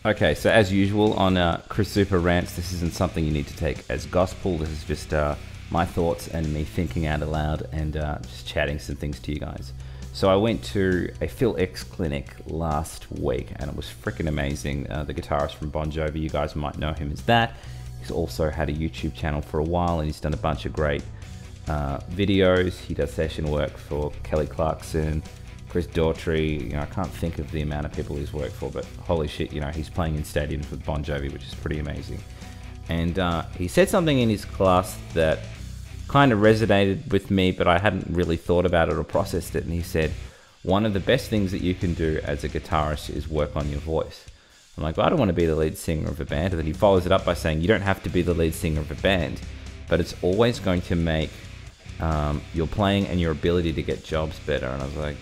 Okay, so as usual on Chris Zoupa Rants, this isn't something you need to take as gospel. This is just my thoughts and me thinking out aloud and just chatting some things to you guys. So I went to a Phil X clinic last week and it was freaking amazing. The guitarist from Bon Jovi, you guys might know him as that. He's also had a YouTube channel for a while and he's done a bunch of great videos. He does session work for Kelly Clarkson, Chris Daughtry. You know, I can't think of the amount of people he's worked for, but holy shit, you know, he's playing in stadiums with Bon Jovi, which is pretty amazing. And he said something in his class that kind of resonated with me, but I hadn't really thought about it or processed it. And he said, one of the best things that you can do as a guitarist is work on your voice. I'm like, well, I don't want to be the lead singer of a band. And then he follows it up by saying, you don't have to be the lead singer of a band, but it's always going to make your playing and your ability to get jobs better. And I was like,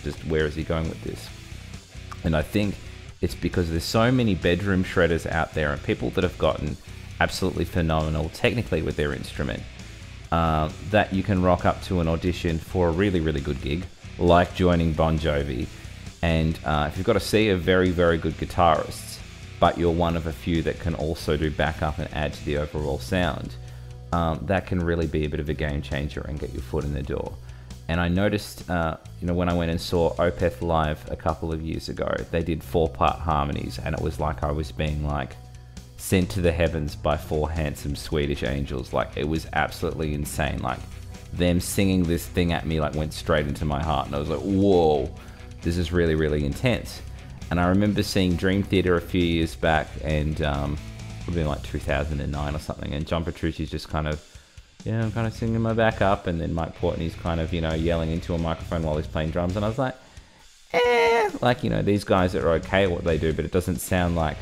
just where is he going with this? And I think it's because there's so many bedroom shredders out there and people that have gotten absolutely phenomenal technically with their instrument that you can rock up to an audition for a really, really good gig, like joining Bon Jovi. And if you've got a sea of very, very good guitarists, but you're one of a few that can also do backup and add to the overall sound, that can really be a bit of a game changer and get your foot in the door. And I noticed, you know, when I went and saw Opeth live a couple of years ago, they did 4-part harmonies, and it was like I was being like sent to the heavens by 4 handsome Swedish angels. Like, it was absolutely insane. Like, them singing this thing at me like went straight into my heart, and I was like, whoa, this is really, really intense. And I remember seeing Dream Theater a few years back, and probably like 2009 or something, and John Petrucci's just kind of, yeah, I'm kind of singing my back up, and then Mike Portnoy's kind of, you know, yelling into a microphone while he's playing drums, and I was like, like, you know, these guys are okay at what they do, but it doesn't sound like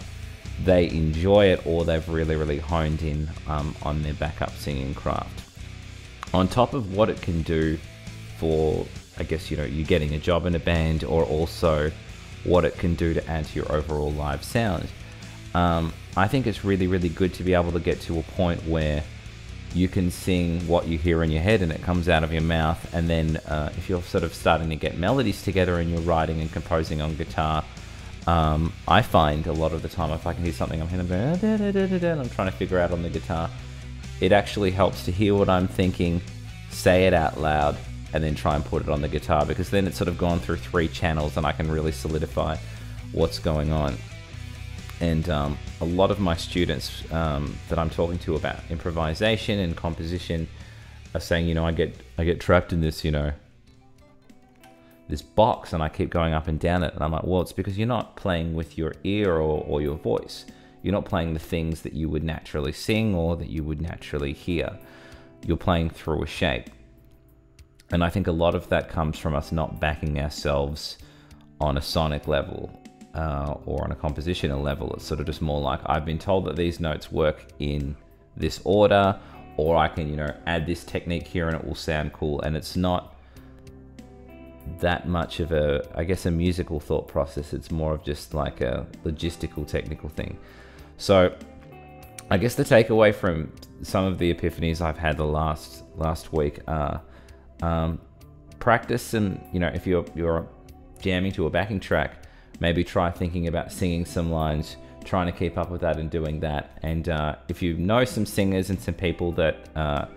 they enjoy it or they've really, really honed in on their backup singing craft. On top of what it can do for, I guess, you know, you getting a job in a band, or also what it can do to add to your overall live sound, I think it's really, really good to be able to get to a point where you can sing what you hear in your head and it comes out of your mouth. And then if you're sort of starting to get melodies together and you're writing and composing on guitar, I find a lot of the time if I can hear something I'm going, da, da, da, da, da, and I'm trying to figure out on the guitar, it actually helps to hear what I'm thinking, say it out loud, and then try and put it on the guitar, because then it's sort of gone through 3 channels and I can really solidify what's going on. And a lot of my students that I'm talking to about improvisation and composition are saying, you know, I get trapped in this, you know, this box, and I keep going up and down it. And I'm like, well, it's because you're not playing with your ear or your voice. You're not playing the things that you would naturally sing or that you would naturally hear. You're playing through a shape. And I think a lot of that comes from us not backing ourselves on a sonic level. Or on a compositional level. It's sort of just more like, I've been told that these notes work in this order, or I can, you know, add this technique here and it will sound cool. And it's not that much of a, I guess, a musical thought process. It's more of just like a logistical, technical thing. So I guess the takeaway from some of the epiphanies I've had the last week are practice. And, you know, if you're jamming to a backing track, maybe try thinking about singing some lines, trying to keep up with that and doing that. And if you know some singers and some people that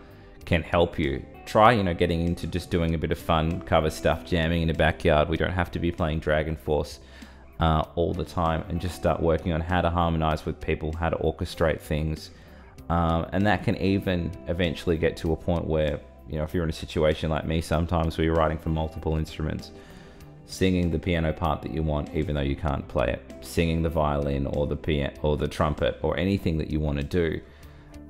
can help you, try, you know, getting into just doing a bit of fun cover stuff, jamming in the backyard. We don't have to be playing Dragon Force all the time, and just start working on how to harmonize with people, how to orchestrate things. And that can even eventually get to a point where, you know, if you're in a situation like me sometimes where you're writing for multiple instruments, singing the piano part that you want even though you can't play it, singing the violin or the piano or the trumpet or anything that you want to do,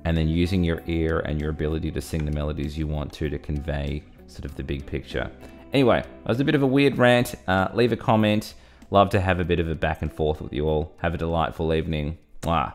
and then using your ear and your ability to sing the melodies you want to convey sort of the big picture. Anyway, that was a bit of a weird rant. Leave a comment. Love to have a bit of a back and forth with you all. Have a delightful evening. Mwah.